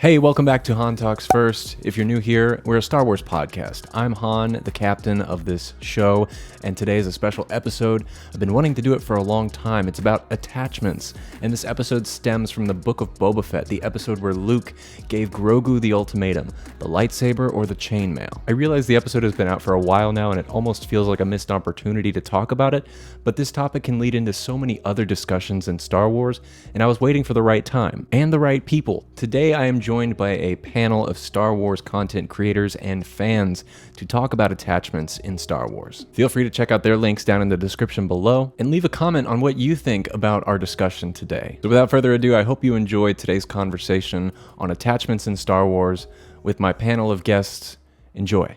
Hey, welcome back to Han Talks First. If you're new here, we're a Star Wars podcast. I'm Han, the captain of this show, and today is a special episode. I've been wanting to do it for a long time. It's about attachments, and this episode stems from the Book of Boba Fett, the episode where Luke gave Grogu the ultimatum, the lightsaber or the chainmail. I realize the episode has been out for a while now, and it almost feels like a missed opportunity to talk about it, but this topic can lead into so many other discussions in Star Wars, and I was waiting for the right time and the right people. Today I am joined by a panel of Star Wars content creators and fans to talk about attachments in Star Wars. Feel free to check out their links down in the description below and leave a comment on what you think about our discussion today. So without further ado, I hope you enjoyed today's conversation on attachments in Star Wars with my panel of guests. Enjoy.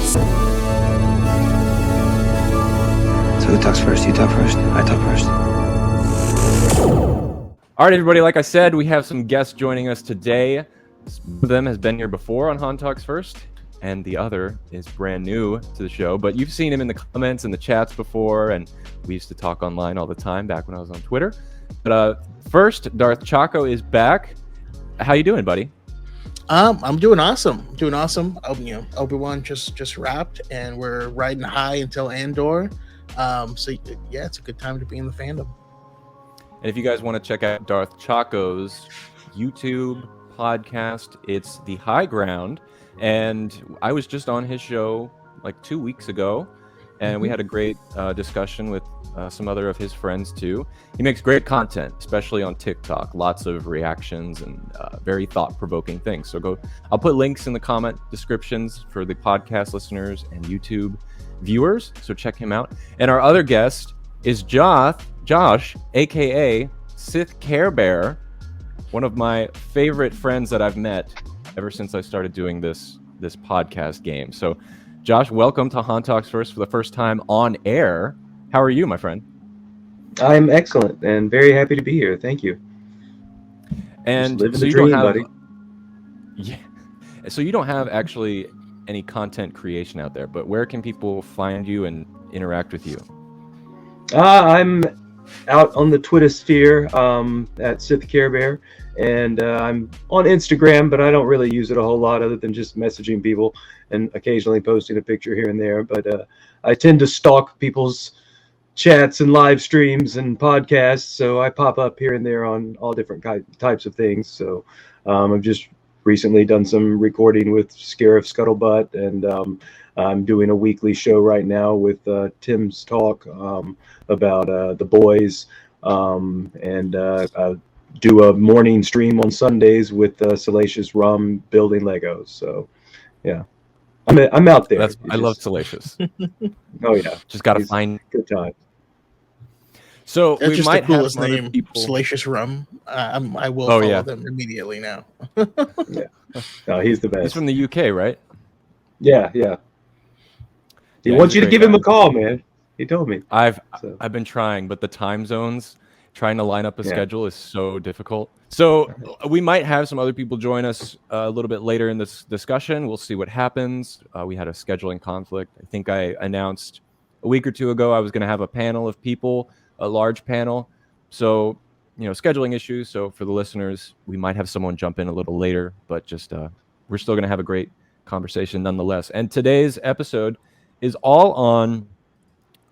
So who talks first? You talk first? I talk first. All right, everybody, like I said, we have some guests joining us today. One of them has been here before on Han Talks First, and the other is brand new to the show, but you've seen him in the comments and the chats before, and we used to talk online all the time back when I was on Twitter. But first, Darth Choco is back. How you doing, buddy? I'm doing awesome. Obi-Wan just wrapped, and we're riding high until Andor. So yeah, it's a good time to be in the fandom. And if you guys want to check out Darth Choco's YouTube podcast, it's The High Ground, and I was just on his show like 2 weeks ago, and we had a great discussion with some other of his friends too. He makes great content, especially on TikTok, lots of reactions and very thought-provoking things. So I'll put links in the comment descriptions for the podcast listeners and YouTube viewers, so check him out. And our other guest is Josh, aka SithCareBear, one of my favorite friends that I've met ever since I started doing this podcast game. So, Josh, welcome to Han Talks First for the first time on air. How are you, my friend? I'm excellent and very happy to be here. Thank you. And so you dream, don't have, buddy. Yeah. So you don't have actually any content creation out there, but where can people find you and interact with you? I'm out on the Twitter sphere at SithCareBear, and I'm on Instagram, but I don't really use it a whole lot other than just messaging people and occasionally posting a picture here and there. But I tend to stalk people's chats and live streams and podcasts, so I pop up here and there on all different types of things. So I've just recently done some recording with Scarif Scuttlebutt, and I'm doing a weekly show right now with Tim's Talk about The Boys, and I do a morning stream on Sundays with Salacious Rum building Legos. So, yeah, I'm out there. I love Salacious. Oh yeah, just gotta find good time. So That's we just might the coolest have some name, other people. Salacious Rum. I will follow them immediately now. Yeah, no, he's the best. He's from the UK, right? Yeah. He wants you to give him a call, man. He told me. I've been trying, but the time zones, trying to line up a schedule is so difficult. So we might have some other people join us a little bit later in this discussion. We'll see what happens. We had a scheduling conflict. I think I announced a week or two ago I was going to have a panel of people, a large panel. So, scheduling issues. So for the listeners, we might have someone jump in a little later, but just we're still going to have a great conversation nonetheless. And today's episode is all on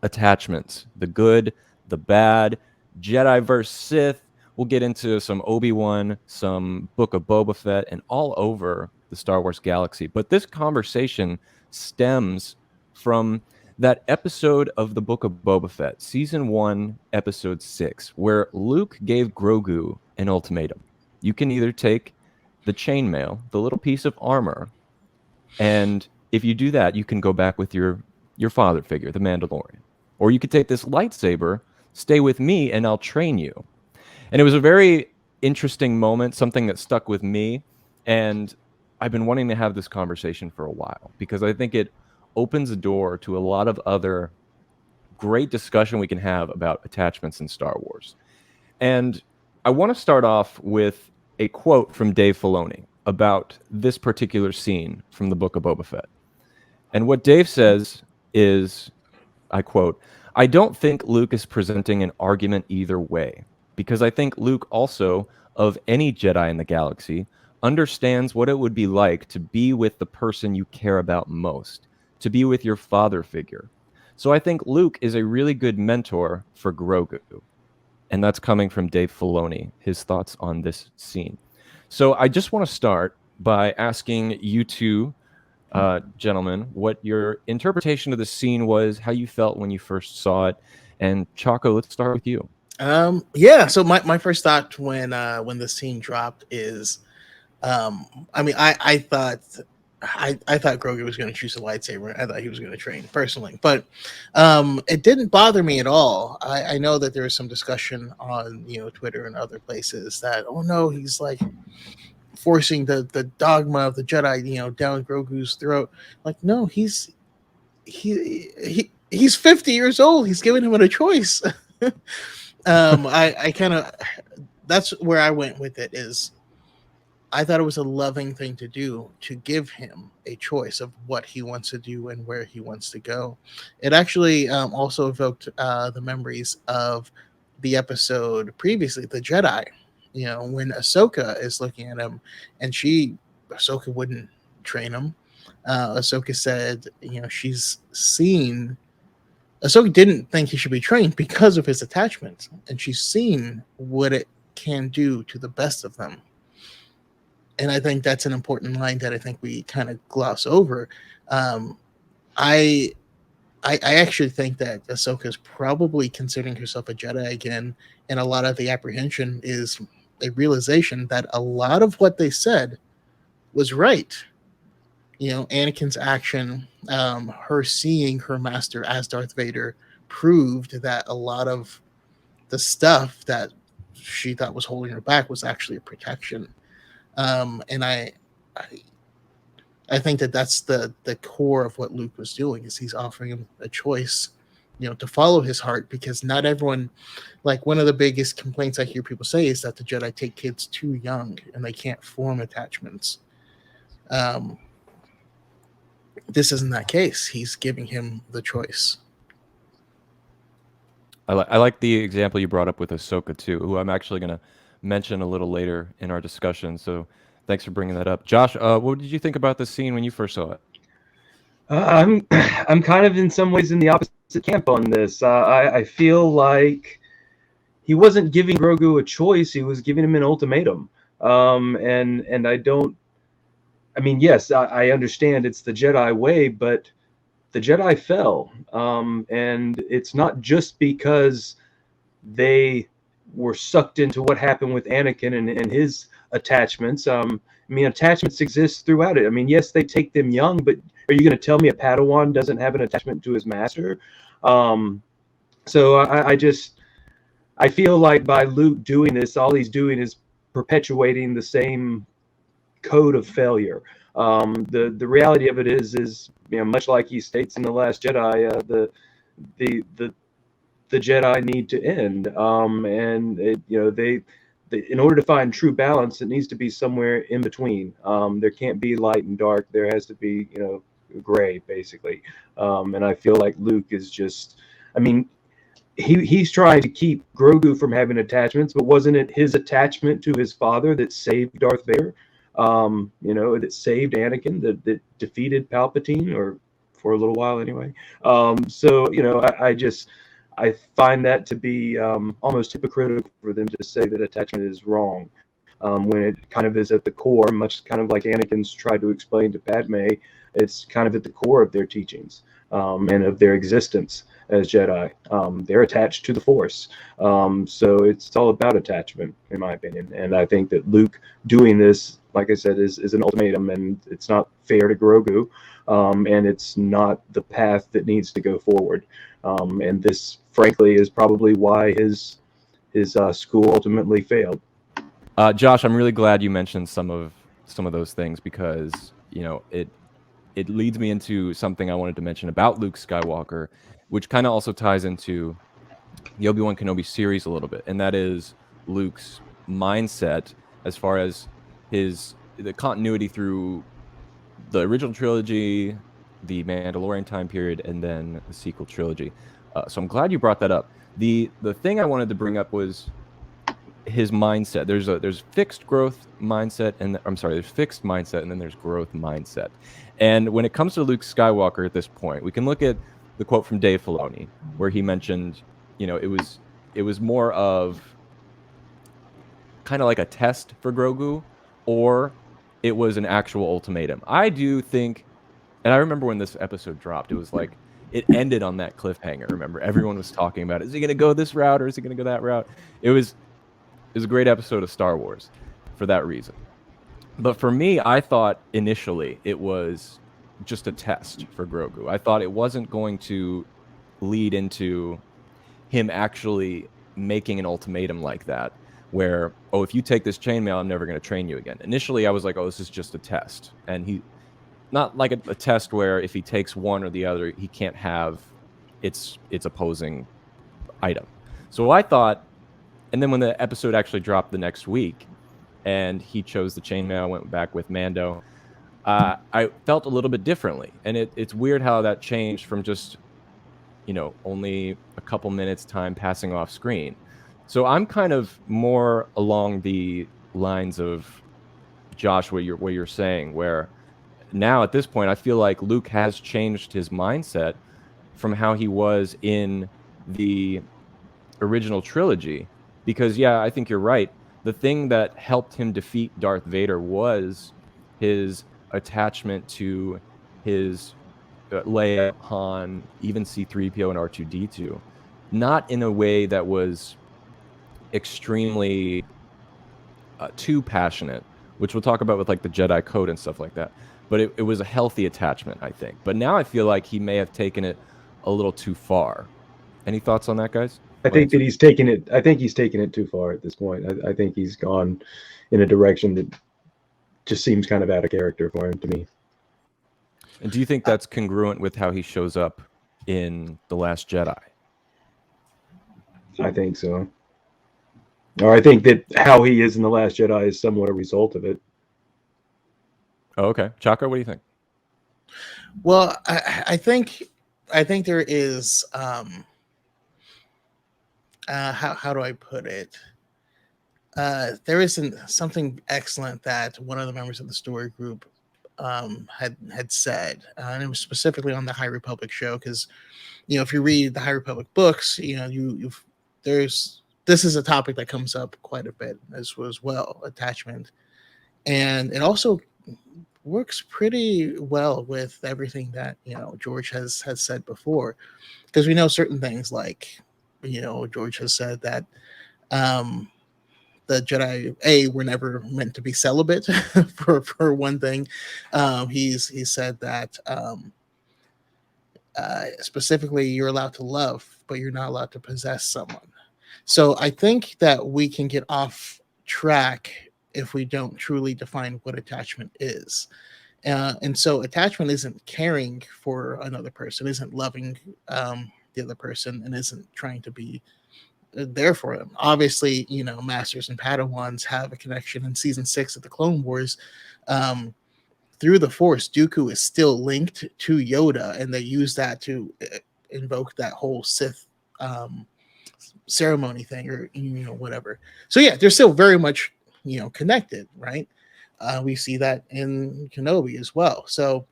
attachments, the good, the bad, Jedi versus Sith. We'll get into some Obi-Wan, some Book of Boba Fett, and all over the Star Wars galaxy. But this conversation stems from that episode of the Book of Boba Fett, Season 1, Episode 6, where Luke gave Grogu an ultimatum. You can either take the chainmail, the little piece of armor, and if you do that, you can go back with your father figure, the Mandalorian. Or you could take this lightsaber, stay with me, and I'll train you. And it was a very interesting moment, something that stuck with me. And I've been wanting to have this conversation for a while because I think it opens a door to a lot of other great discussion we can have about attachments in Star Wars. And I want to start off with a quote from Dave Filoni about this particular scene from the Book of Boba Fett. And what Dave says is, I quote, "I don't think Luke is presenting an argument either way, because I think Luke also, of any Jedi in the galaxy, understands what it would be like to be with the person you care about most, to be with your father figure. So I think Luke is a really good mentor for Grogu. And that's coming from Dave Filoni, his thoughts on this scene. So I just want to start by asking you two gentlemen what your interpretation of the scene was, how you felt when you first saw it. And Choco, let's start with you. Yeah, so my first thought when the scene dropped is I mean I thought I thought Grogu was going to choose a lightsaber. I thought he was going to train personally, but it didn't bother me at all. I know that there was some discussion on Twitter and other places that, oh no, he's like forcing the dogma of the Jedi down Grogu's throat. Like, no, he's 50 years old. He's giving him a choice. I kind of, that's where I went with it. Is I thought it was a loving thing to do, to give him a choice of what he wants to do and where he wants to go. It actually also evoked the memories of the episode previously, The Jedi. When Ahsoka is looking at him, and Ahsoka wouldn't train him. Ahsoka said, Ahsoka didn't think he should be trained because of his attachments, and she's seen what it can do to the best of them. And I think that's an important line that I think we kind of gloss over. I actually think that Ahsoka is probably considering herself a Jedi again, and a lot of the apprehension is a realization that a lot of what they said was right. Anakin's action, her seeing her master as Darth Vader, proved that a lot of the stuff that she thought was holding her back was actually a protection. And I think that that's the core of what Luke was doing, is he's offering him a choice, to follow his heart, because not everyone, like one of the biggest complaints I hear people say is that the Jedi take kids too young and they can't form attachments. This isn't that case. He's giving him the choice. I like the example you brought up with Ahsoka too, who I'm actually going to mention a little later in our discussion. So thanks for bringing that up. Josh, what did you think about the scene when you first saw it? I'm kind of in some ways in the opposite camp on this. I feel like he wasn't giving Grogu a choice; he was giving him an ultimatum. And I don't. I mean, yes, I understand it's the Jedi way, but the Jedi fell, and it's not just because they were sucked into what happened with Anakin and his attachments. I mean, attachments exist throughout it. I mean, yes, they take them young, but are you going to tell me a Padawan doesn't have an attachment to his master? So I feel like by Luke doing this, all he's doing is perpetuating the same code of failure. The reality of it is much like he states in The Last Jedi, the Jedi need to end, and in order to find true balance, it needs to be somewhere in between. There can't be light and dark. There has to be gray, basically. And I feel like Luke is just, I mean, he's trying to keep Grogu from having attachments, but wasn't it his attachment to his father that saved Darth Vader? That saved Anakin, that defeated Palpatine, or for a little while anyway. I find that to be almost hypocritical for them to say that attachment is wrong, when it kind of is at the core, much kind of like Anakin's tried to explain to Padme. It's kind of at the core of their teachings and of their existence as Jedi. They're attached to the Force. So it's all about attachment, in my opinion. And I think that Luke doing this, like I said, is an ultimatum, and it's not fair to Grogu, and it's not the path that needs to go forward. And this, frankly, is probably why his school ultimately failed. Josh, I'm really glad you mentioned some of those things, because it leads me into something I wanted to mention about Luke Skywalker, which kind of also ties into the Obi-Wan Kenobi series a little bit, and that is Luke's mindset as far as the continuity through the original trilogy, the Mandalorian time period, and then the sequel trilogy. So I'm glad you brought that up. The thing I wanted to bring up was his mindset. There's fixed growth mindset, and there's fixed mindset, and then there's growth mindset. And when it comes to Luke Skywalker at this point, we can look at the quote from Dave Filoni, where he mentioned, it was more of kind of like a test for Grogu, or it was an actual ultimatum. I do think, and I remember when this episode dropped, it was like it ended on that cliffhanger. Remember, everyone was talking about, is he going to go this route or is he going to go that route? It was a great episode of Star Wars for that reason. But for me, I thought initially it was just a test for Grogu. I thought it wasn't going to lead into him actually making an ultimatum like that, where, oh, if you take this chainmail, I'm never going to train you again. Initially, I was like, oh, this is just a test. And he, not like a test where if he takes one or the other, he can't have its opposing item. So I thought, and then when the episode actually dropped the next week, and he chose the chainmail, went back with Mando, I felt a little bit differently. And it's weird how that changed from just, only a couple minutes time passing off screen. So I'm kind of more along the lines of Josh, what you're saying, where now at this point, I feel like Luke has changed his mindset from how he was in the original trilogy. Because, yeah, I think you're right. The thing that helped him defeat Darth Vader was his attachment to his Leia, Han, even C-3PO and R2-D2. Not in a way that was extremely too passionate, which we'll talk about with like the Jedi Code and stuff like that. But it was a healthy attachment, I think. But now I feel like he may have taken it a little too far. Any thoughts on that, guys? I think that he's taken it. I think he's taken it too far at this point. I think he's gone in a direction that just seems kind of out of character for him to me. And do you think that's congruent with how he shows up in The Last Jedi? I think so. Or I think that how he is in The Last Jedi is somewhat a result of it. Oh, okay. Choco, what do you think? Well, I think there is how do I put it? There isn't something excellent that one of the members of the story group had said, and it was specifically on the High Republic show, because if you read the High Republic books, this is a topic that comes up quite a bit as well, attachment, and it also works pretty well with everything that George has said before, because we know certain things, like George has said that the Jedi were never meant to be celibate for one thing. He's said that specifically you're allowed to love, but you're not allowed to possess someone. So I think that we can get off track if we don't truly define what attachment is. And so attachment isn't caring for another person, isn't loving the other person, and isn't trying to be there for them. Obviously, Masters and Padawans have a connection. In season 6 of the Clone Wars, through the Force, Dooku is still linked to Yoda, and they use that to invoke that whole Sith ceremony thing, or whatever. So yeah, they're still very much connected, right? We see that in Kenobi as well. So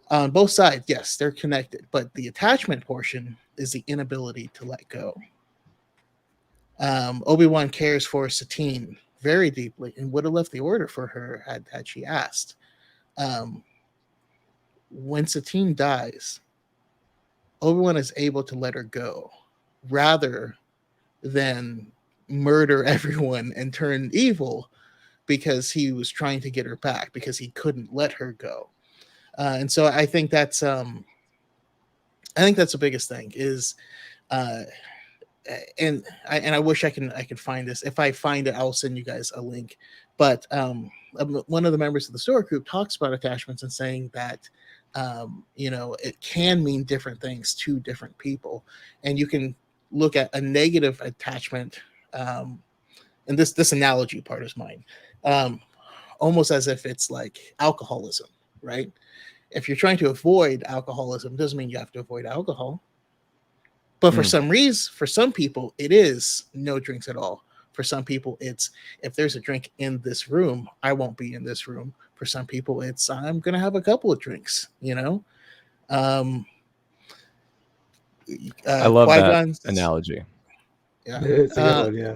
on both sides, yes, they're connected, but the attachment portion is the inability to let go. Obi-Wan cares for Satine very deeply and would have left the order for her had she asked. When Satine dies, Obi-Wan is able to let her go rather than murder everyone and turn evil, because he was trying to get her back, because he couldn't let her go. And so I think that's the biggest thing is, and I wish I could find this. If I find it, I'll send you guys a link. But one of the members of the story group talks about attachments and saying that it can mean different things to different people, and you can look at a negative attachment. And this analogy part is mine. Almost as if it's like alcoholism, right? If you're trying to avoid alcoholism, doesn't mean you have to avoid alcohol. But for some reason, for some people, it is no drinks at all. For some people, it's if there's a drink in this room, I won't be in this room. For some people, it's I'm gonna have a couple of drinks. Um, I love that Qui-Gon's, analogy. yeah. It's a good one, yeah.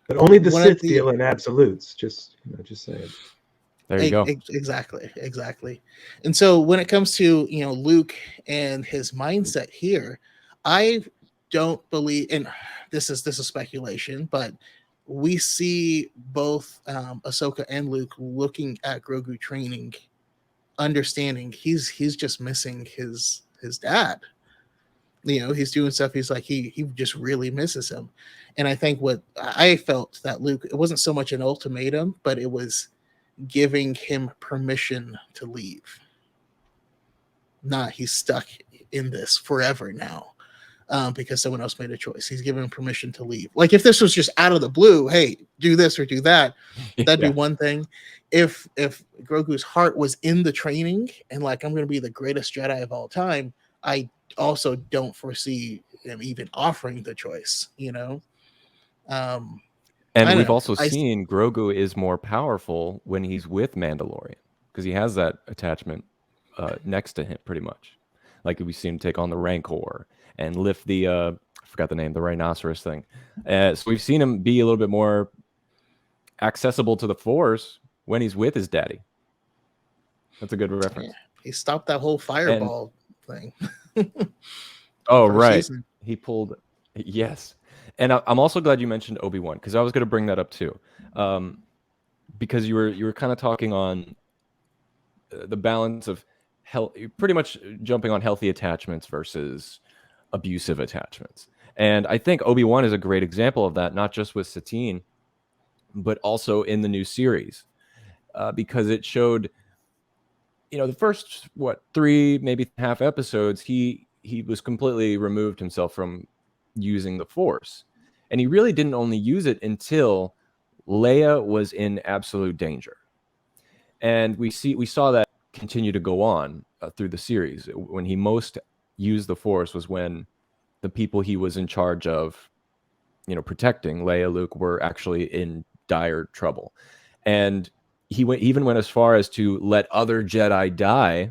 But only the One of Sith deal in absolutes. Just saying. There you go. Exactly. And so when it comes to Luke and his mindset here, I don't believe, and this is speculation, but we see both Ahsoka and Luke looking at Grogu training, understanding he's just missing his dad. He's doing stuff. He's like he just really misses him, and I think what I felt that Luke, it wasn't so much an ultimatum, but it was giving him permission to leave. Not he's stuck in this forever now. Because someone else made a choice. He's given him permission to leave. Like if this was just out of the blue, hey, do this or do that, that'd be one thing. If Grogu's heart was in the training and like I'm going to be the greatest Jedi of all time, I also don't foresee him even offering the choice. And we've also seen Grogu is more powerful when he's with Mandalorian because he has that attachment next to him, pretty much. Like we've seen him take on the Rancor and lift the I forgot the name, the rhinoceros thing. So we've seen him be a little bit more accessible to the Force when he's with his daddy. That's a good reference. Yeah, he stopped that whole fireball thing. Oh, right. Season. He pulled, yes. And I'm also glad you mentioned Obi-Wan because I was going to bring that up too, because you were kind of talking on the balance of health, pretty much jumping on healthy attachments versus abusive attachments. And I think Obi-Wan is a great example of that, not just with Satine, but also in the new series, because it showed, the first 3 maybe half episodes, he was completely removed himself from using the Force, and he really didn't only use it until Leia was in absolute danger. And we saw that continue to go on through the series. When he most used the Force was when the people he was in charge of, protecting, Leia, Luke, were actually in dire trouble. And he even went as far as to let other Jedi die,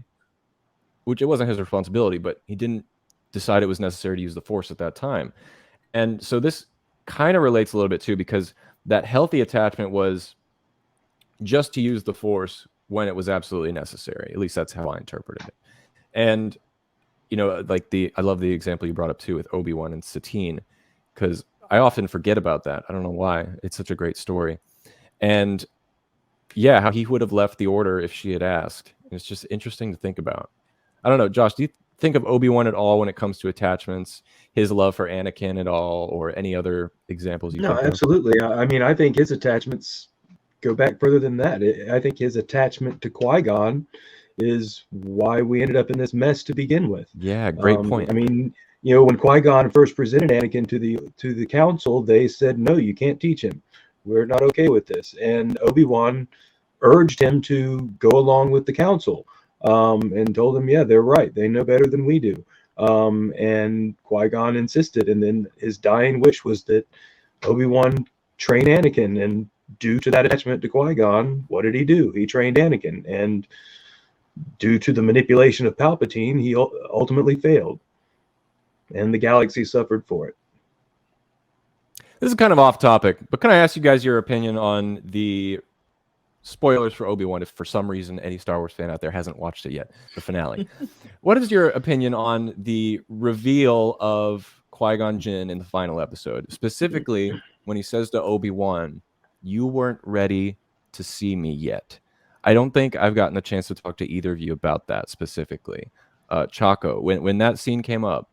which it wasn't his responsibility, but he didn't decide it was necessary to use the Force at that time. And so this kind of relates a little bit too, because that healthy attachment was just to use the Force when it was absolutely necessary. At least that's how I interpreted it. And I love the example you brought up too with Obi-Wan and Satine, because I often forget about that. I don't know why. It's such a great story. And yeah, how he would have left the order if she had asked. It's just interesting to think about. I don't know, Josh, do you think of Obi-Wan at all when it comes to attachments, his love for Anakin at all, or any other examples you think of? No, absolutely. I mean, I think his attachments go back further than that. I think his attachment to Qui-Gon is why we ended up in this mess to begin with. Yeah, great point. I mean, when Qui-Gon first presented Anakin to the council, they said, no, you can't teach him. We're not okay with this. And Obi-Wan urged him to go along with the council, and told him, yeah, they're right. They know better than we do. And Qui-Gon insisted. And then his dying wish was that Obi-Wan train Anakin. And due to that attachment to Qui-Gon, what did he do? He trained Anakin. And due to the manipulation of Palpatine, he ultimately failed. And the galaxy suffered for it. This is kind of off topic, but can I ask you guys your opinion on the spoilers for Obi-Wan if for some reason any Star Wars fan out there hasn't watched it yet, the finale? What is your opinion on the reveal of Qui-Gon Jinn in the final episode? Specifically, when he says to Obi-Wan, you weren't ready to see me yet. I don't think I've gotten a chance to talk to either of you about that specifically. Choco, when that scene came up,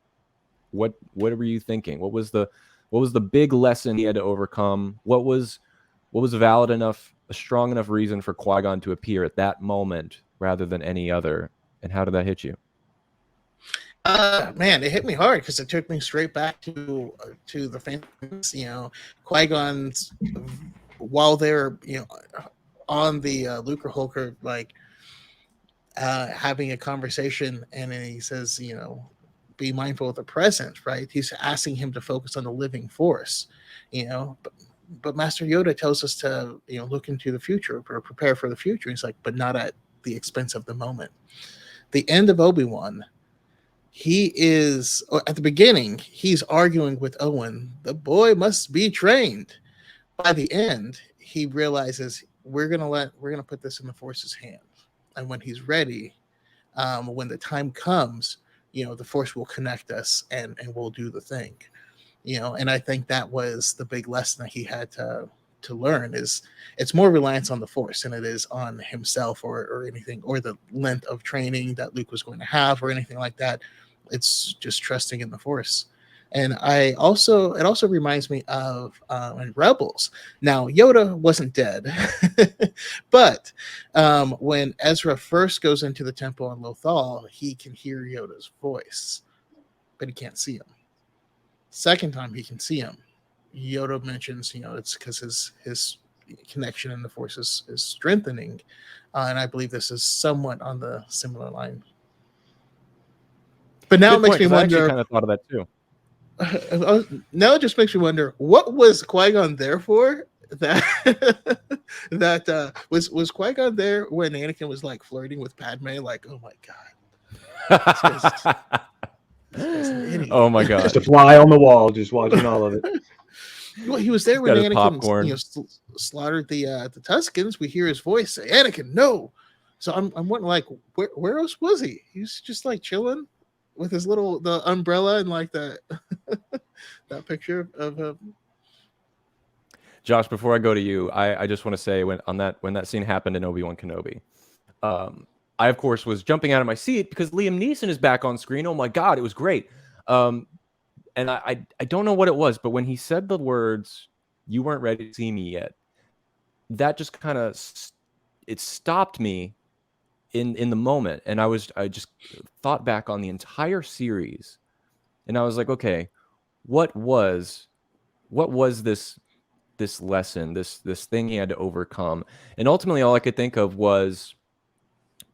what were you thinking? What was the big lesson he had to overcome? What was valid enough, a strong enough reason for Qui-Gon to appear at that moment rather than any other? And how did that hit you? Man, it hit me hard because it took me straight back to the fans. Qui-Gon's, while they're on the Lucre Hulker, like having a conversation, and then he says, be mindful of the present, right? He's asking him to focus on the living force, but Master Yoda tells us to, look into the future or prepare for the future. He's like, but not at the expense of the moment. The end of Obi-Wan, at the beginning, he's arguing with Owen. The boy must be trained. By the end, he realizes we're gonna put this in the Force's hands, and when he's ready, when the time comes, the Force will connect us, and we'll do the thing. And I think that was the big lesson that he had to learn, is it's more reliance on the Force than it is on himself or anything, or the length of training that Luke was going to have or anything like that. It's just trusting in the Force. And it also reminds me of in Rebels. Now, Yoda wasn't dead, but when Ezra first goes into the temple on Lothal, he can hear Yoda's voice, but he can't see him. Second time he can see him, Yoda mentions, it's because his connection in the Force is strengthening, and I believe this is somewhat on the similar line. But now Good it makes me point, 'cause I wonder. actually kind of thought of that too. Now it just makes me wonder, what was Qui-Gon there for? That was Qui-Gon there when Anakin was like flirting with Padme? Like, oh my god, this guy's an idiot. Oh my god. Just a fly on the wall, just watching all of it. Well, he was there when got his Anakin, popcorn. slaughtered the Tuskens. We hear his voice say, "Anakin, no!" So I'm wondering, like, where else was he? He was just like chilling with his the umbrella and like that that picture of him. Josh, before I go to you, I just want to say when that scene happened in Obi-Wan Kenobi, I of course was jumping out of my seat because Liam Neeson is back on screen. Oh my god, it was great. And I don't know what it was, but when he said the words, "You weren't ready to see me yet," that just kind of it stopped me in the moment, and I just thought back on the entire series, and I was like, okay, what was this lesson, this thing he had to overcome? And ultimately, all I could think of was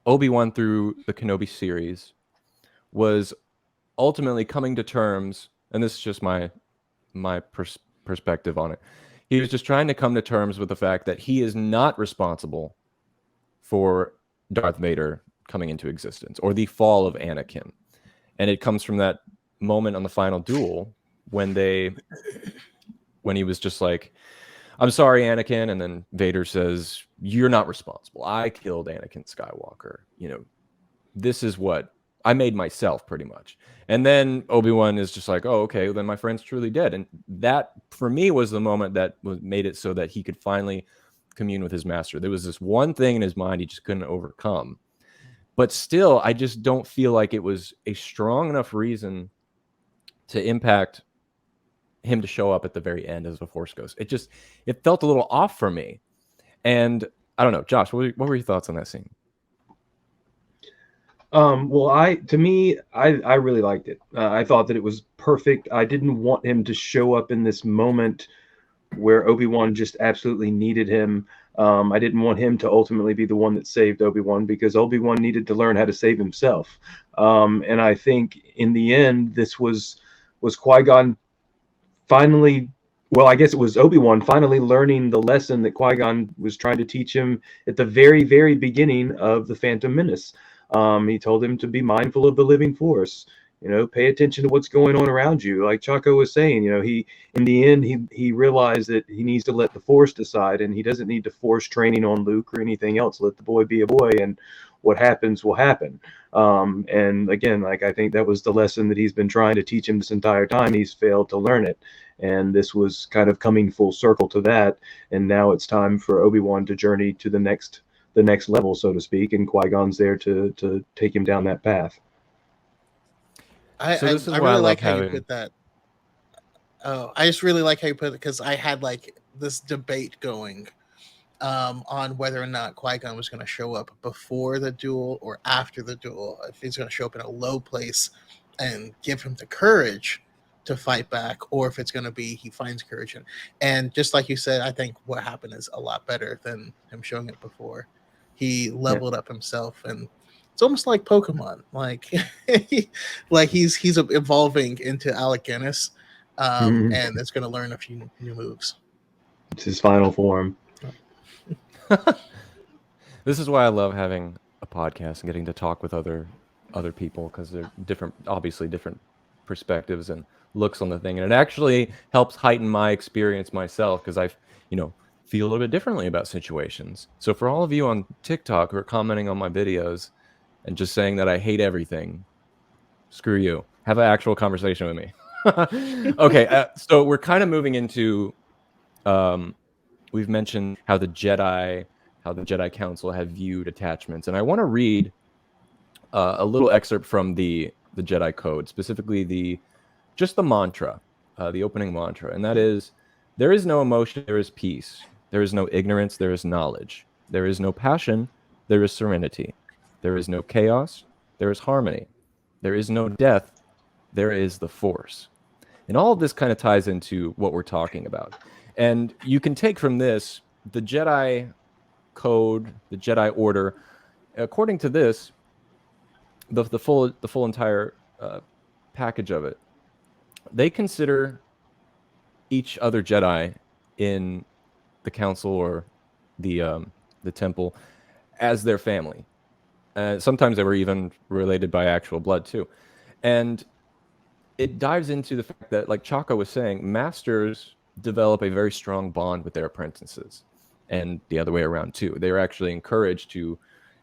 Obi-Wan through the Kenobi series was ultimately coming to terms, and this is just my perspective on it. He was just trying to come to terms with the fact that he is not responsible for Darth Vader coming into existence or the fall of Anakin. And it comes from that moment on the final duel when he was just like, "I'm sorry, Anakin," and then Vader says, "You're not responsible. I killed Anakin Skywalker. This is what I made myself," pretty much. And then Obi-Wan is just like, "Oh, okay, well, then my friend's truly dead." And that, for me, was the moment that made it so that he could finally commune with his master. There was this one thing in his mind he just couldn't overcome. But still, I just don't feel like it was a strong enough reason to impact him to show up at the very end as a Force ghost. It felt a little off for me. And I don't know, Josh, what were your thoughts on that scene? Well, I really liked it. I thought that it was perfect. I didn't want him to show up in this moment where Obi-Wan just absolutely needed him. I didn't want him to ultimately be the one that saved Obi-Wan, because Obi-Wan needed to learn how to save himself. And I think in the end, this was Qui-Gon finally, well, I guess it was Obi-Wan finally learning the lesson that Qui-Gon was trying to teach him at the very, very beginning of The Phantom Menace. He told him to be mindful of the living force. Pay attention to what's going on around you. Like Choco was saying, he in the end he realized that he needs to let the Force decide, and he doesn't need to force training on Luke or anything else. Let the boy be a boy, and what happens will happen. And again, like, I think that was the lesson that he's been trying to teach him this entire time. He's failed to learn it, and this was kind of coming full circle to that. And now it's time for Obi-Wan to journey to the next level, so to speak, and Qui-Gon's there to take him down that path. I really like how you put that. Oh, I just really like how you put it, because I had like this debate going on whether or not Qui-Gon was going to show up before the duel or after the duel. If he's going to show up in a low place and give him the courage to fight back, or if it's going to be he finds courage. And just like you said, I think what happened is a lot better than him showing it before. He leveled up himself, and It's almost like Pokemon, like like he's evolving into Alec Guinness, and it's going to learn a few new moves. It's his final form. This is why I love having a podcast and getting to talk with other people, because they're different, obviously different perspectives and looks on the thing, and it actually helps heighten my experience myself, because I, feel a little bit differently about situations. So for all of you on TikTok who are commenting on my videos and just saying that I hate everything, screw you. Have an actual conversation with me. Okay, so we're kind of moving into. We've mentioned how the Jedi Council have viewed attachments, and I want to read a little excerpt from the Jedi Code, specifically just the mantra, the opening mantra, and that is: there is no emotion, there is peace. There is no ignorance, there is knowledge. There is no passion, there is serenity. There is no chaos, there is harmony. There is no death, there is the Force. And all of this kind of ties into what we're talking about. And you can take from this the Jedi Code, the Jedi Order. According to this, the full entire package of it, they consider each other Jedi in the council or the temple as their family. Sometimes they were even related by actual blood too. And it dives into the fact that, like Choco was saying, masters develop a very strong bond with their apprentices, and the other way around too. They are actually encouraged to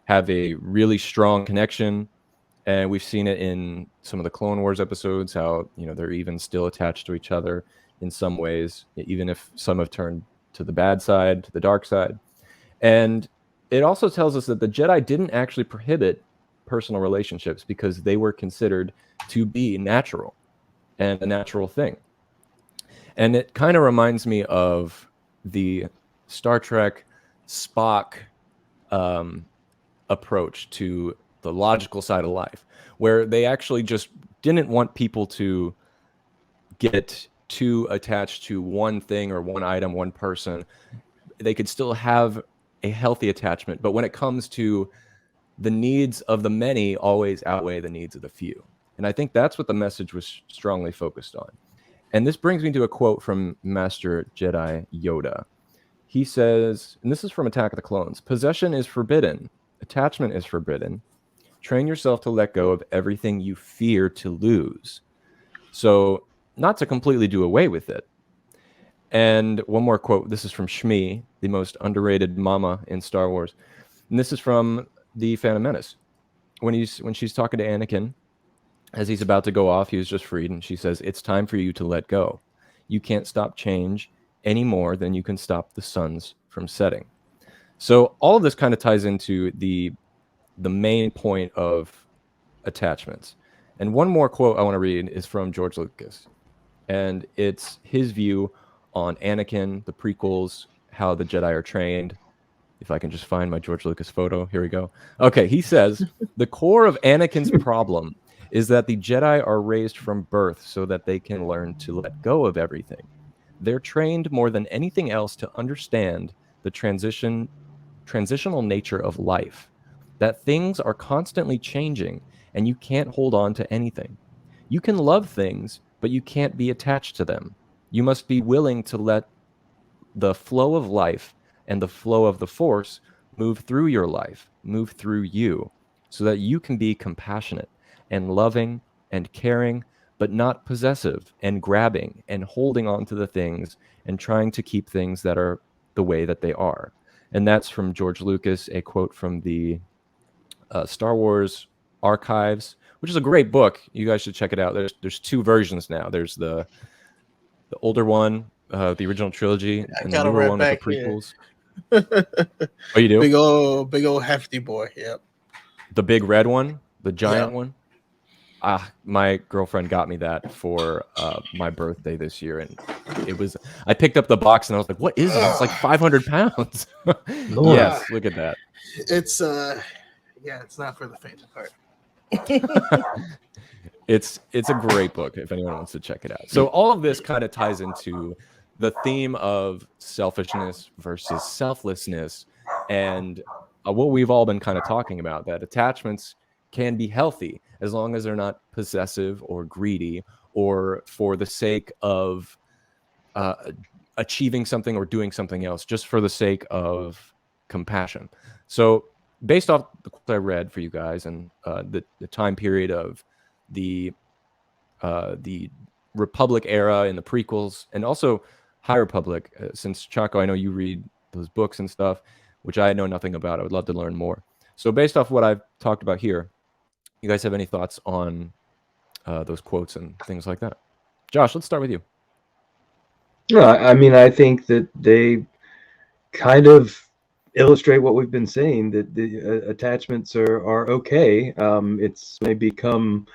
have a really strong connection, and we've seen it in some of the Clone Wars episodes, how they're even still attached to each other in some ways, even if some have turned to the bad side, to the dark side. And it also tells us that the Jedi didn't actually prohibit personal relationships, because they were considered to be natural and a natural thing. And it kind of reminds me of the Star Trek Spock approach to the logical side of life, where they actually just didn't want people to get too attached to one thing or one item, one person. They could still have a healthy attachment, but when it comes to the needs of the many always outweigh the needs of the few. And I think that's what the message was strongly focused on. And this brings me to a quote from Master Jedi Yoda. He says, and this is from Attack of the Clones: "Possession is forbidden. Attachment is forbidden. Train yourself to let go of everything you fear to lose." So, not to completely do away with it. And one more quote. This is from Shmi, the most underrated mama in Star Wars. And this is from The Phantom Menace. When she's talking to Anakin, as he's about to go off, he was just freed, and she says, "It's time for you to let go. You can't stop change any more than you can stop the suns from setting." So all of this kind of ties into the main point of attachments. And one more quote I want to read is from George Lucas. And it's his view on Anakin, the prequels, how the Jedi are trained. If I can just find my George Lucas photo. Here we go. Okay, he says, "The core of Anakin's problem is that the Jedi are raised from birth so that they can learn to let go of everything. They're trained more than anything else to understand the transitional nature of life, that things are constantly changing and you can't hold on to anything. You can love things, but you can't be attached to them. You must be willing to let the flow of life and the flow of the Force move through your life, move through you, so that you can be compassionate and loving and caring, but not possessive and grabbing and holding on to the things and trying to keep things that are the way that they are." And that's from George Lucas, a quote from the Star Wars Archives, which is a great book. You guys should check it out. There's two versions now. There's the older one, the original trilogy, and the newer one with the prequels. Oh, you do? Big old hefty boy. Yep. The big red one, the giant one. My girlfriend got me that for my birthday this year, and I picked up the box and I was like, "What is this? It's like 500 pounds." Yes, look at that. It's it's not for the faint of heart. It's a great book if anyone wants to check it out. So all of this kind of ties into the theme of selfishness versus selflessness, and what we've all been kind of talking about, that attachments can be healthy as long as they're not possessive or greedy or for the sake of achieving something or doing something else, just for the sake of compassion. So based off the quotes I read for you guys and the time period of the Republic era and the prequels, and also High Republic, since Choco, I know you read those books and stuff, which I know nothing about. I would love to learn more. So based off what I've talked about here, you guys have any thoughts on those quotes and things like that? Josh, let's start with you. No, I mean, I think that they kind of illustrate what we've been saying, that the attachments are okay. It's they become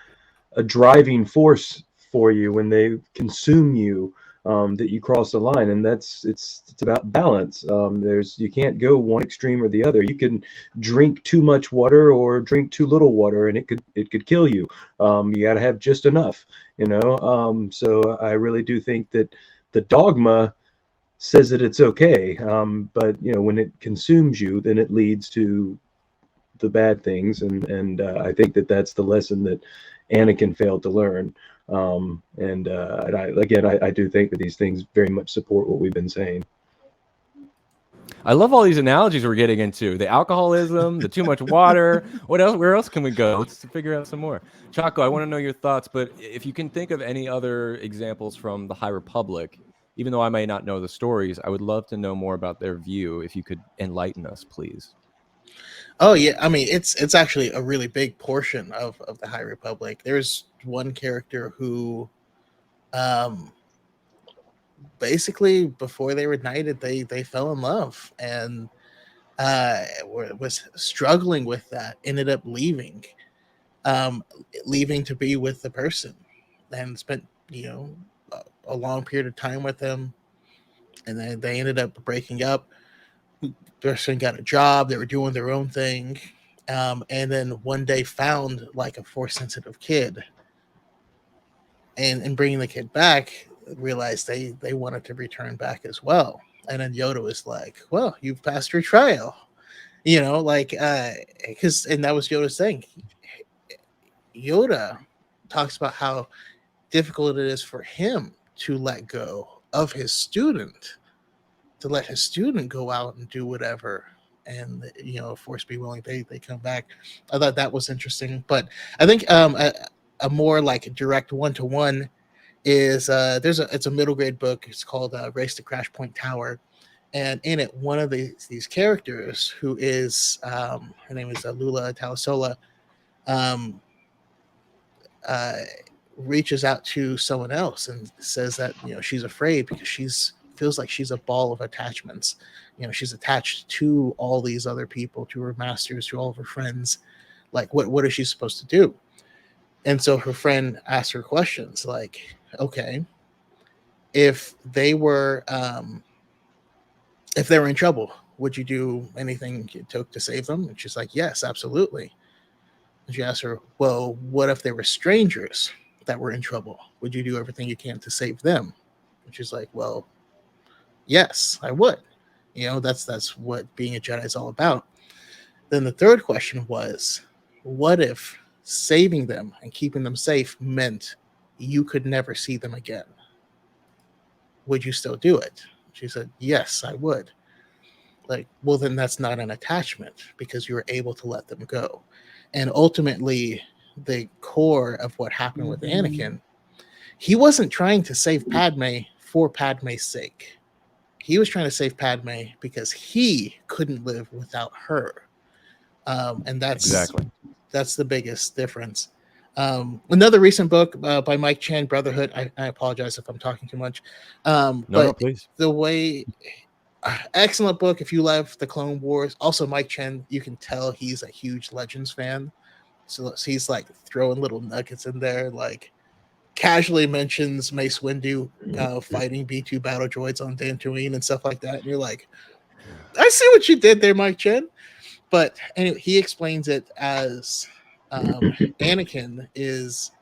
a driving force for you when they consume you, that you cross the line, and it's about balance. You can't go one extreme or the other. You can drink too much water or drink too little water, and it could kill you. You got to have just enough, you know. So I really do think that the dogma says that it's okay, but you know, when it consumes you, then it leads to the bad things, and I think that that's the lesson that Anakin failed to learn. I do think that these things very much support what we've been saying. I love all these analogies we're getting into. The alcoholism, the too much water. What else? Where else can we go? Let's figure out some more. Chaco, I want to know your thoughts, but if you can think of any other examples from the High Republic, even though I may not know the stories, I would love to know more about their view. If you could enlighten us, please. Oh yeah, I mean it's actually a really big portion of the High Republic. There's one character who, um, basically before they were knighted, they fell in love and was struggling with that. Ended up um, leaving to be with the person, and spent a long period of time with them, and then they ended up breaking up. Person got a job. They were doing their own thing, and then one day found like a force sensitive kid, and bringing the kid back, realized they wanted to return back as well. And then Yoda was like, "Well, you've passed your trial," like because and that was Yoda's thing. Yoda talks about how difficult it is for him to let go of his student, to let his student go out and do whatever, and force be willing, they come back. I thought that was interesting, but I think a more like direct one-to-one is it's a middle grade book. It's called Race to Crash Point Tower, and in it, one of these characters, who is her name is Lula Talasola, um, uh, reaches out to someone else and says that she's afraid because she's feels like she's a ball of attachments. She's attached to all these other people, to her masters, to all of her friends. Like, what is she supposed to do? And so her friend asked her questions like, okay, if they were in trouble, would you do anything it took to save them? And she's like, yes, absolutely. And she asked her, well, what if they were strangers that were in trouble? Would you do everything you can to save them? And she's like, well, yes, I would. That's what being a Jedi is all about. Then the third question was, what if saving them and keeping them safe meant you could never see them again? Would you still do it? She said, yes, I would. Like, well, then that's not an attachment because you were able to let them go. And ultimately, the core of what happened with Anakin, he wasn't trying to save Padme for Padme's sake. He was trying to save Padme because he couldn't live without her. And that's the biggest difference. Another recent book by Mike Chan, Brotherhood. I apologize if I'm talking too much. No, please. The way, excellent book if you love the Clone Wars. Also, Mike Chen, you can tell he's a huge Legends fan. So he's like throwing little nuggets in there, like casually mentions Mace Windu fighting B2 battle droids on Dantooine and stuff like that. And you're like, I see what you did there, Mike Chen. But anyway, he explains it as Anakin is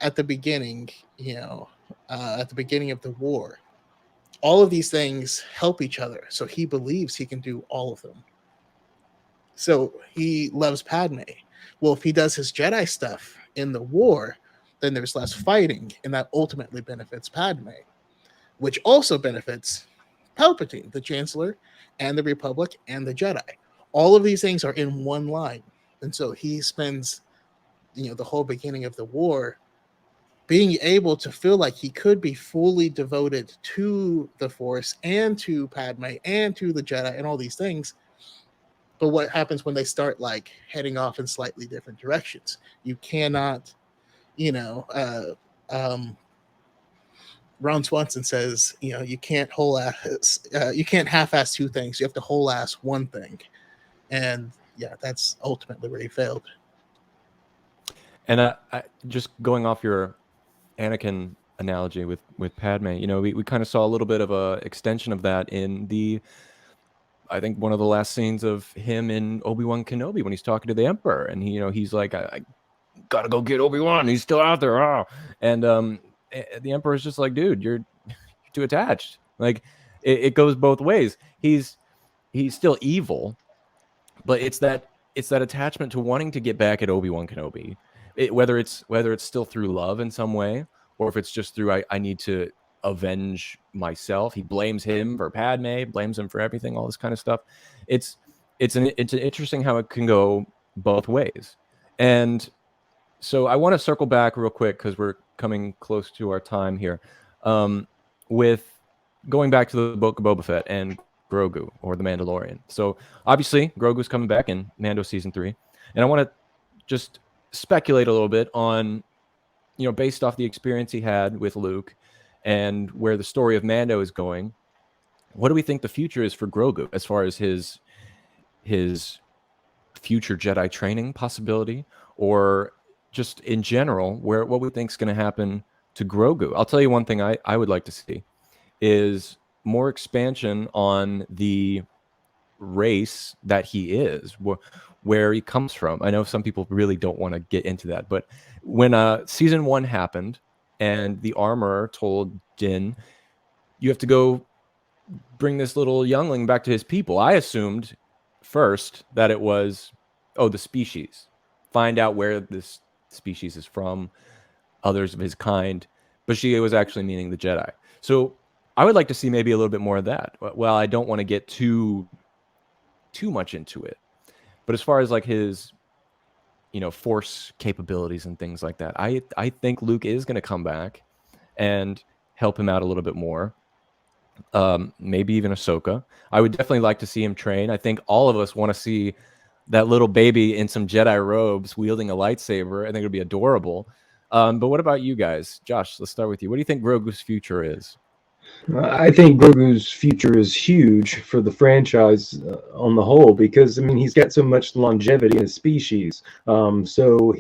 at the beginning, at the beginning of the war. All of these things help each other. So he believes he can do all of them. So he loves Padme. Well, if he does his Jedi stuff in the war, then there's less fighting, and that ultimately benefits Padme, which also benefits Palpatine, the Chancellor, and the Republic, and the Jedi. All of these things are in one line. And so he spends, the whole beginning of the war being able to feel like he could be fully devoted to the Force and to Padme and to the Jedi and all these things. But what happens when they start like heading off in slightly different directions? You cannot, Ron Swanson says, you can't you can't half-ass two things. You have to whole-ass one thing. And yeah, that's ultimately where he failed. And I just going off your Anakin analogy with Padme, we kind of saw a little bit of a extension of that in I think one of the last scenes of him in Obi-Wan Kenobi when he's talking to the Emperor, and he's like, I gotta go get Obi-Wan. He's still out there. Oh. And the Emperor's just like, dude, you're too attached. Like it goes both ways. He's still evil, but it's that attachment to wanting to get back at Obi-Wan Kenobi. Whether it's still through love in some way, or if it's just through I need to avenge myself. He blames him for Padme, blames him for everything, all this kind of stuff. It's interesting how it can go both ways. And so I want to circle back real quick because we're coming close to our time here, with going back to the Book of Boba Fett and Grogu, or the Mandalorian. So obviously Grogu's coming back in Mando season 3, and I want to just speculate a little bit on, based off the experience he had with Luke and where the story of Mando is going, what do we think the future is for Grogu as far as his future Jedi training possibility, or just in general, what we think is going to happen to Grogu? I'll tell you one thing I would like to see is more expansion on the race that he is, where he comes from. I know some people really don't want to get into that, but when season 1 happened and the armorer told Din, you have to go bring this little youngling back to his people, I assumed first that it was, the species. Find out where this species is from, others of his kind, but she was actually meaning the Jedi. So I would like to see maybe a little bit more of that. Well, I don't want to get too much into it, but as far as like his Force capabilities and things like that, I think Luke is going to come back and help him out a little bit more. Maybe even Ahsoka. I would definitely like to see him train. I think all of us want to see that little baby in some Jedi robes wielding a lightsaber. I think it'd be adorable. But what about you guys? Josh, let's start with you. What do you think Grogu's future is? I think Grogu's future is huge for the franchise on the whole, because he's got so much longevity in his species. So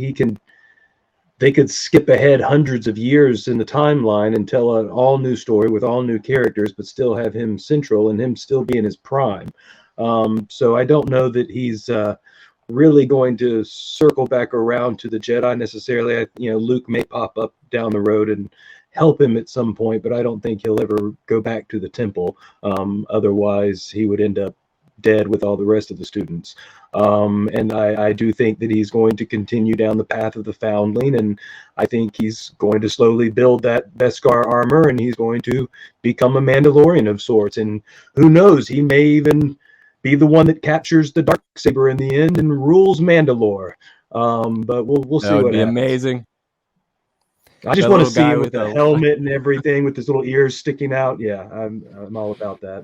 they could skip ahead hundreds of years in the timeline and tell an all new story with all new characters, but still have him central and him still be in his prime. So I don't know that he's really going to circle back around to the Jedi necessarily. Luke may pop up down the road and help him at some point, but I don't think he'll ever go back to the temple. Otherwise, he would end up dead with all the rest of the students. And I do think that he's going to continue down the path of the foundling, and I think he's going to slowly build that Beskar armor, and he's going to become a Mandalorian of sorts. And who knows, he may even be the one that captures the Darksaber in the end and rules Mandalore. But we'll see what happens. That would be amazing. I just want to see him with a helmet and everything, with his little ears sticking out. Yeah, I'm all about that.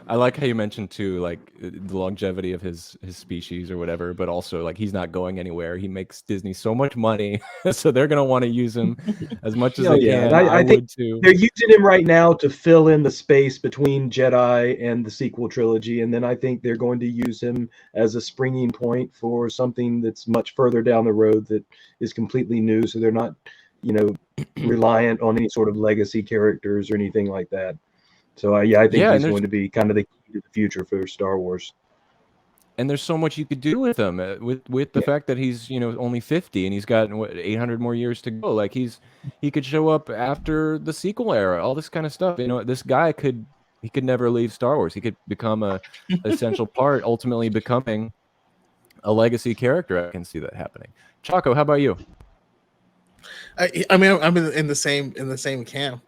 I like how you mentioned too, like the longevity of his species or whatever, but also like he's not going anywhere. He makes Disney so much money, so they're gonna want to use him as much as they can. I think they're using him right now to fill in the space between Jedi and the sequel trilogy, and then I think they're going to use him as a springing point for something that's much further down the road that is completely new. So they're not, reliant on any sort of legacy characters or anything like that. So I think he's going to be kind of the key to the future for Star Wars. And there's so much you could do with him, with the fact that he's only 50 and he's got 800 more years to go. Like he could show up after the sequel era, all this kind of stuff. This guy could never leave Star Wars. He could become a essential part, ultimately becoming a legacy character, I can see that happening. Choco, how about you? I mean, I'm in the same camp.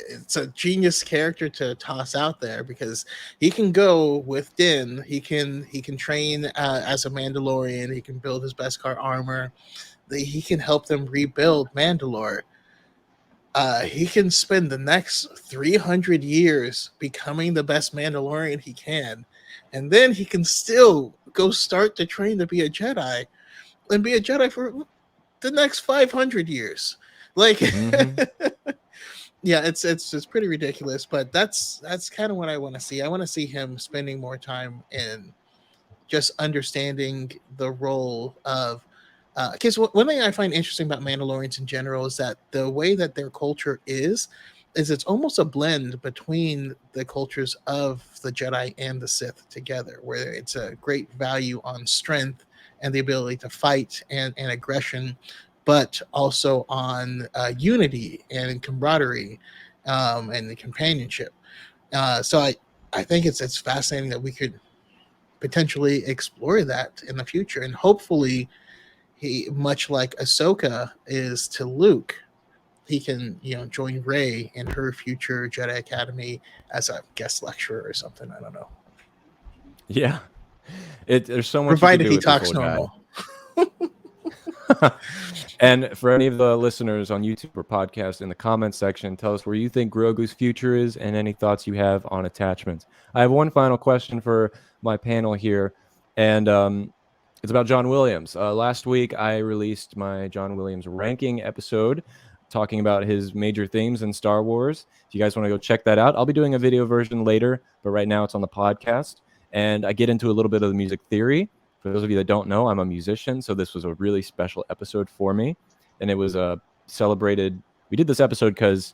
It's a genius character to toss out there because he can go with Din. He can train as a Mandalorian. He can build his Beskar armor. He can help them rebuild Mandalore. He can spend the next 300 years becoming the best Mandalorian he can, and then he can still go start to train to be a Jedi and be a Jedi for the next 500 years. Like, yeah, it's pretty ridiculous, but that's kind of what I want to see. I want to see him spending more time in just understanding the role of because one thing I find interesting about Mandalorians in general is that the way that their culture is it's almost a blend between the cultures of the Jedi and the Sith together, where it's a great value on strength and the ability to fight and aggression, but also on unity and camaraderie and the companionship. So I think it's fascinating that we could potentially explore that in the future, and hopefully, he much like Ahsoka is to Luke, he can join Rey in her future Jedi Academy as a guest lecturer or something. I don't know. Yeah, there's so much Provided you he can do with this talks little guy. normal. And for any of the listeners on YouTube or podcast, in the comments section, tell us where you think Grogu's future is and any thoughts you have on attachments. I have one final question for my panel here, and it's about John Williams. Last week, I released my John Williams ranking episode talking about his major themes in Star Wars. If you guys want to go check that out, I'll be doing a video version later, but right now it's on the podcast. And I get into a little bit of the music theory. For those of you that don't know, I'm a musician, so this was a really special episode for me. And it was celebrated. We did this episode because,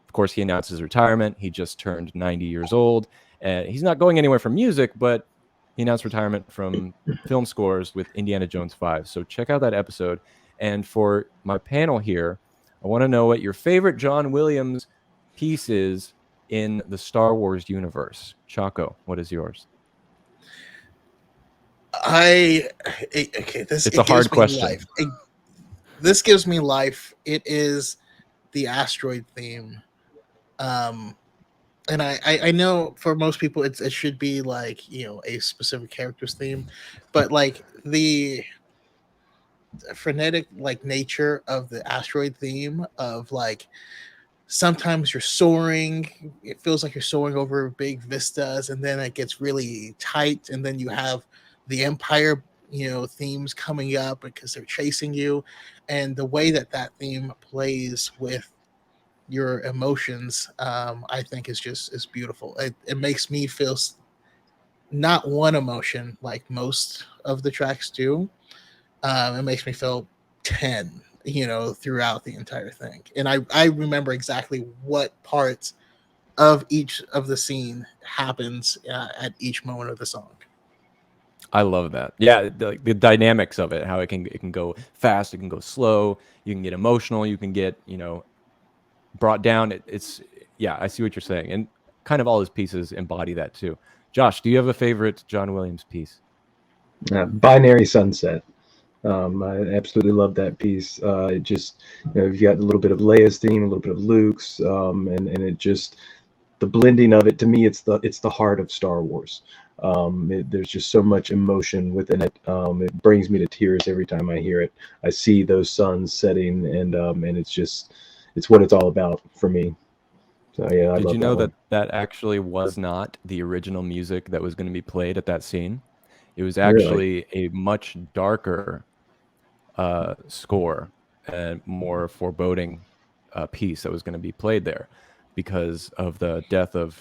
of course, he announced his retirement. He just turned 90 years old. And he's not going anywhere from music, but he announced retirement from film scores with Indiana Jones 5. So check out that episode. And for my panel here, I want to know what your favorite John Williams piece is in the Star Wars universe. Choco, what is yours? It's a hard question. This gives me life. It is the asteroid theme. And I know for most people it should be like a specific character's theme, but like the frenetic like nature of the asteroid theme of like sometimes you're soaring, it feels like you're soaring over big vistas, and then it gets really tight, and then you have the Empire themes coming up because they're chasing you, and the way that theme plays with your emotions, I think is beautiful. It makes me feel not one emotion like most of the tracks do. It makes me feel 10 throughout the entire thing, and I remember exactly what parts of each of the scene happens at each moment of the song. I love that. Yeah, the dynamics of it, how it can go fast, it can go slow, you can get emotional, you can get brought down. It's I see what you're saying, and kind of all his pieces embody that too. Josh, do you have a favorite John Williams piece? Binary Sunset. I absolutely love that piece. It just, you've got a little bit of Leia's theme, a little bit of Luke's, and it just, the blending of it, to me, it's the heart of Star Wars. There's just so much emotion within it. It brings me to tears every time I hear it. I see those suns setting, and it's what it's all about for me. So yeah, Did you know that actually was not the original music that was going to be played at that scene? It was actually a much darker score and more foreboding piece that was going to be played there because of the death of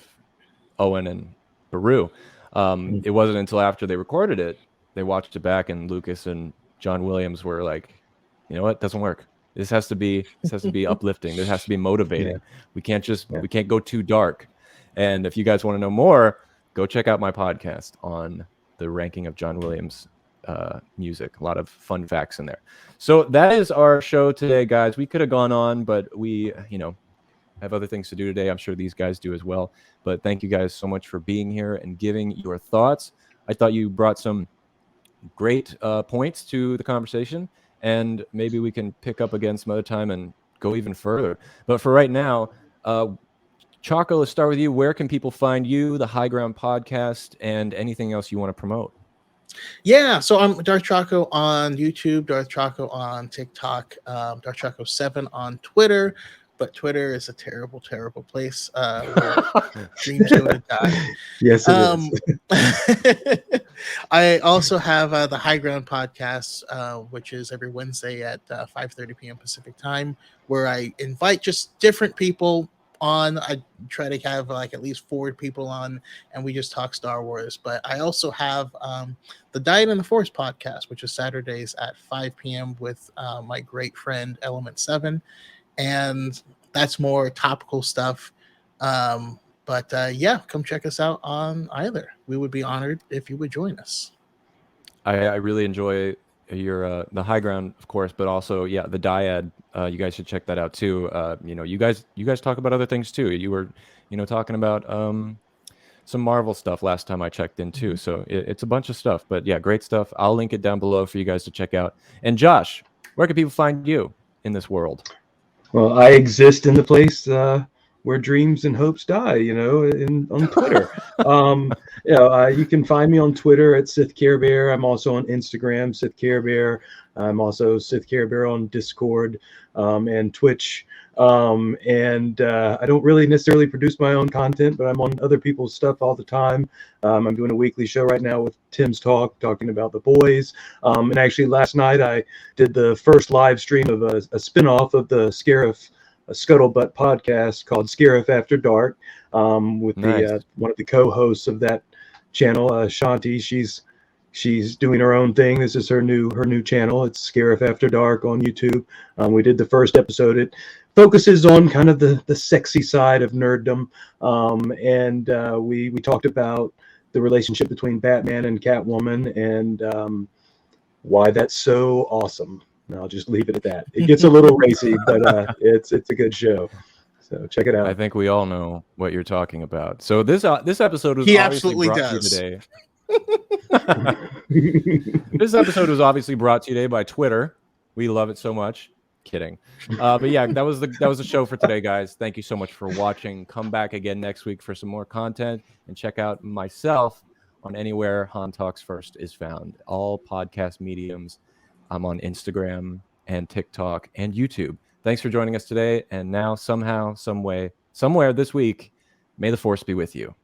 Owen and Beru. It wasn't until after they recorded it, they watched it back, and Lucas and John Williams were like, you know what, doesn't work. This has to be uplifting. This has to be motivating. Yeah. We can't go too dark. And if you guys want to know more, go check out my podcast on the ranking of John Williams music. A lot of fun facts in there. So that is our show today, guys. We could have gone on, but we, have other things to do today. I'm sure these guys do as well. But thank you guys so much for being here and giving your thoughts. I thought you brought some great points to the conversation, and maybe we can pick up again some other time and go even further. But for right now, Choco, let's start with you. Where can people find you, the High Ground podcast, and anything else you want to promote? Yeah, so I'm Darth Choco on YouTube, Darth Choco on TikTok, Darth Choco 7 on Twitter, but Twitter is a terrible, terrible place where dreams go to die. Yes, it is. I also have the High Ground podcast, which is every Wednesday at 5:30 p.m. Pacific time, where I invite just different people on. I try to have like at least 4 people on, and we just talk Star Wars. But I also have the Diet and the Force podcast, which is Saturdays at 5 p.m. with my great friend Element 7, and that's more topical stuff. But yeah, come check us out on either. We would be honored if you would join us. I really enjoy your the High Ground, of course, but also the Dyad. You guys should check that out too. You guys talk about other things too. You were talking about some Marvel stuff last time I checked in too. So it's a bunch of stuff. But yeah, great stuff. I'll link it down below for you guys to check out. And Josh, where can people find you in this world? Well, I exist in the place where dreams and hopes die, on Twitter. You can find me on Twitter at SithCareBear. I'm also on Instagram, SithCareBear. I'm also SithCareBear on Discord and Twitch. I don't really necessarily produce my own content, but I'm on other people's stuff all the time. I'm doing a weekly show right now with Tim's Talk, talking about The Boys. And actually last night I did the first live stream of a spinoff of the Scarif Scuttlebutt podcast called Scarif After Dark with Nice. one of the co-hosts of that channel, Shanti. She's doing her own thing. This is her new channel. It's Scarif After Dark on YouTube. We did the first episode. It focuses on kind of the sexy side of nerddom, and we talked about the relationship between Batman and Catwoman and why that's so awesome. And I'll just leave it at that. It gets a little racy, but it's a good show. So check it out. I think we all know what you're talking about. So this episode was He obviously absolutely brought does. to you today. This episode was obviously brought to you today by Twitter. We love it so much. Kidding. But yeah, that was the show for today, guys. Thank you so much for watching. Come back again next week for some more content, and check out myself on anywhere Han Talks First is found. All podcast mediums. I'm on Instagram and TikTok and YouTube. Thanks for joining us today. And now somehow, some way, somewhere this week, may the Force be with you.